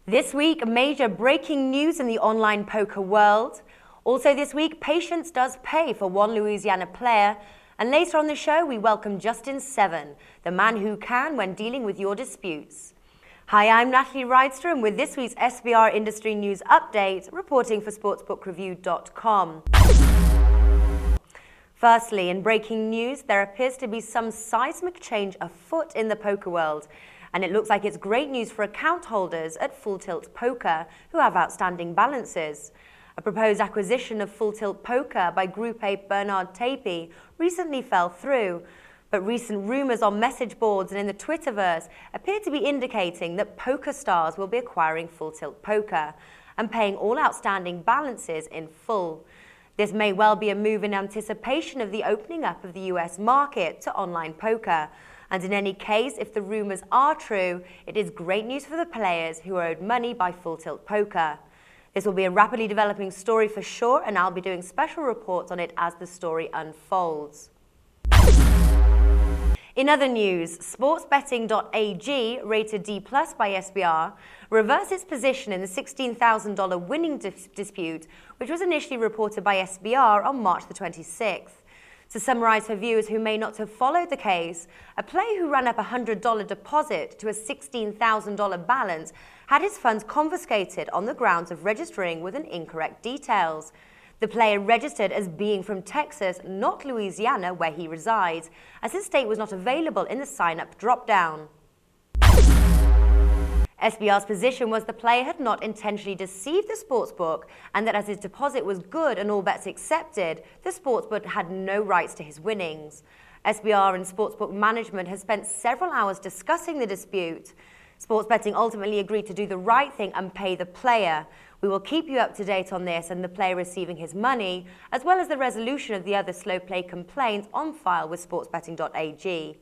This week, major breaking news in the online poker world. Also this week, patience does pay for one Louisiana player. And later on the show, we welcome Justin Seven, the man who can when dealing with your disputes. Hi, I'm Natalie Rydstrom with this week's SBR Industry News Update, reporting for sportsbookreview.com. Firstly, in breaking news, there appears to be some seismic change afoot in the poker world. And it looks like it's great news for account holders at Full Tilt Poker who have outstanding balances. A proposed acquisition of Full Tilt Poker by Group A Bernard Tapie recently fell through, but recent rumors on message boards and in the Twitterverse appear to be indicating that PokerStars will be acquiring Full Tilt Poker and paying all outstanding balances in full. This may well be a move in anticipation of the opening up of the US market to online poker. And in any case, if the rumors are true, it is great news for the players who are owed money by Full Tilt Poker. This will be a rapidly developing story for sure, and I'll be doing special reports on it as the story unfolds. In other news, sportsbetting.ag, rated D+ by SBR, reversed its position in the $16,000 winning dispute, which was initially reported by SBR on March the 26th. To summarize for viewers who may not have followed the case, a player who ran up a $100 deposit to a $16,000 balance had his funds confiscated on the grounds of registering with an incorrect details. The player registered as being from Texas, not Louisiana, where he resides, as his state was not available in the sign-up drop-down. SBR's position was the player had not intentionally deceived the sportsbook and that as his deposit was good and all bets accepted, the sportsbook had no rights to his winnings. SBR and sportsbook management has spent several hours discussing the dispute. Sports betting ultimately agreed to do the right thing and pay the player. We will keep you up to date on this and the player receiving his money, as well as the resolution of the other slow play complaints on file with sportsbetting.ag.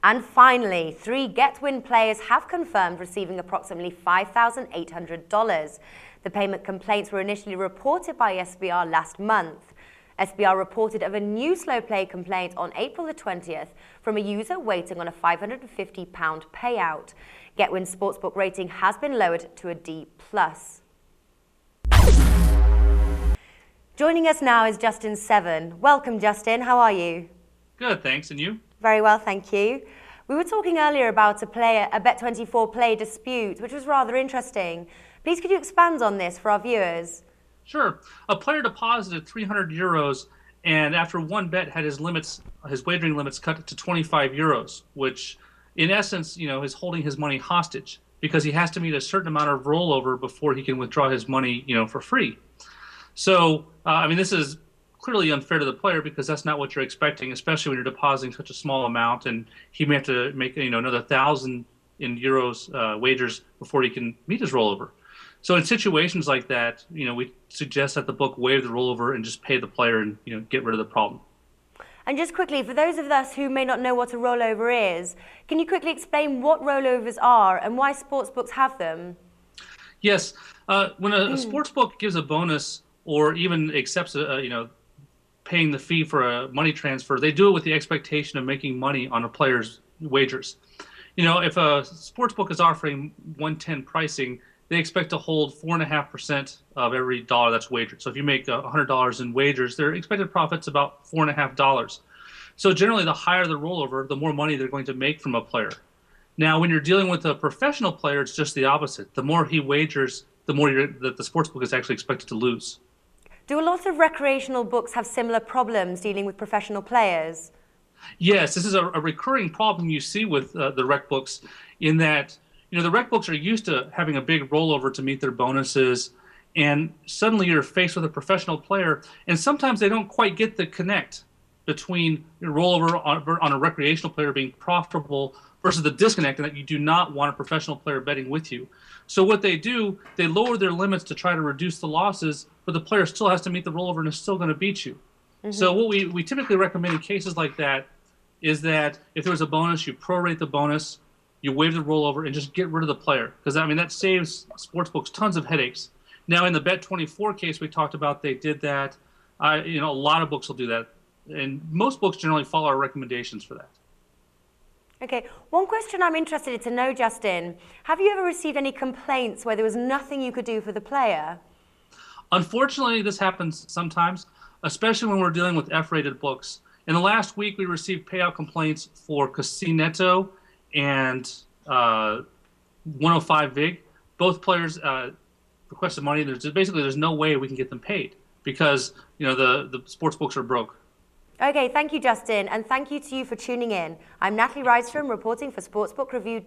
And finally, 3 GetWin players have confirmed receiving approximately $5,800. The payment complaints were initially reported by SBR last month. SBR reported of a new slow play complaint on April the 20th from a user waiting on a £550 payout. GetWin's sportsbook rating has been lowered to a D+. Joining us now is Justin Seven. Welcome, Justin. How are you? Good, thanks. And you? Very well, thank you. We were talking earlier about a Bet24 play dispute, which was rather interesting. Please could you expand on this for our viewers? Sure. A player deposited 300 euros and after one bet had his wagering limits cut to 25 euros, which in essence, is holding his money hostage because he has to meet a certain amount of rollover before he can withdraw his money, for free. So, this is clearly unfair to the player because that's not what you're expecting, especially when you're depositing such a small amount, and he may have to make another 1,000 in euros wagers before he can meet his rollover. So in situations like that, we suggest that the book waive the rollover and just pay the player and get rid of the problem. And just quickly, for those of us who may not know what a rollover is, can you quickly explain what rollovers are and why sportsbooks have them? Yes, when a sportsbook gives a bonus or even accepts paying the fee for a money transfer, they do it with the expectation of making money on a player's wagers. If a sportsbook is offering 110 pricing, they expect to hold 4.5% of every dollar that's wagered. So if you make $100 in wagers, their expected profit's about $4.50. So generally, the higher the rollover, the more money they're going to make from a player. Now, when you're dealing with a professional player, it's just the opposite. The more he wagers, the more that the sportsbook is actually expected to lose. Do a lot of recreational books have similar problems dealing with professional players? Yes, this is a recurring problem you see with the rec books in that, the rec books are used to having a big rollover to meet their bonuses, and suddenly you're faced with a professional player, and sometimes they don't quite get the connect between your rollover on a recreational player being profitable versus the disconnect, and that you do not want a professional player betting with you. So what they do, they lower their limits to try to reduce the losses, but the player still has to meet the rollover and is still going to beat you. So what we typically recommend in cases like that is that if there was a bonus, you prorate the bonus, you waive the rollover, and just get rid of the player. Because, that saves sportsbooks tons of headaches. Now, in the Bet24 case we talked about, they did that. A lot of books will do that. And most books generally follow our recommendations for that. Okay, one question I'm interested to know, Justin, have you ever received any complaints where there was nothing you could do for the player? Unfortunately, this happens sometimes, especially when we're dealing with F-rated books. In the last week, we received payout complaints for Casineto and 105 VIG. Both players requested money. There's no way we can get them paid because the sports books are broke. Okay, thank you, Justin, and thank you to you for tuning in. I'm Natalie Rydstrom, reporting for Sportsbook Review.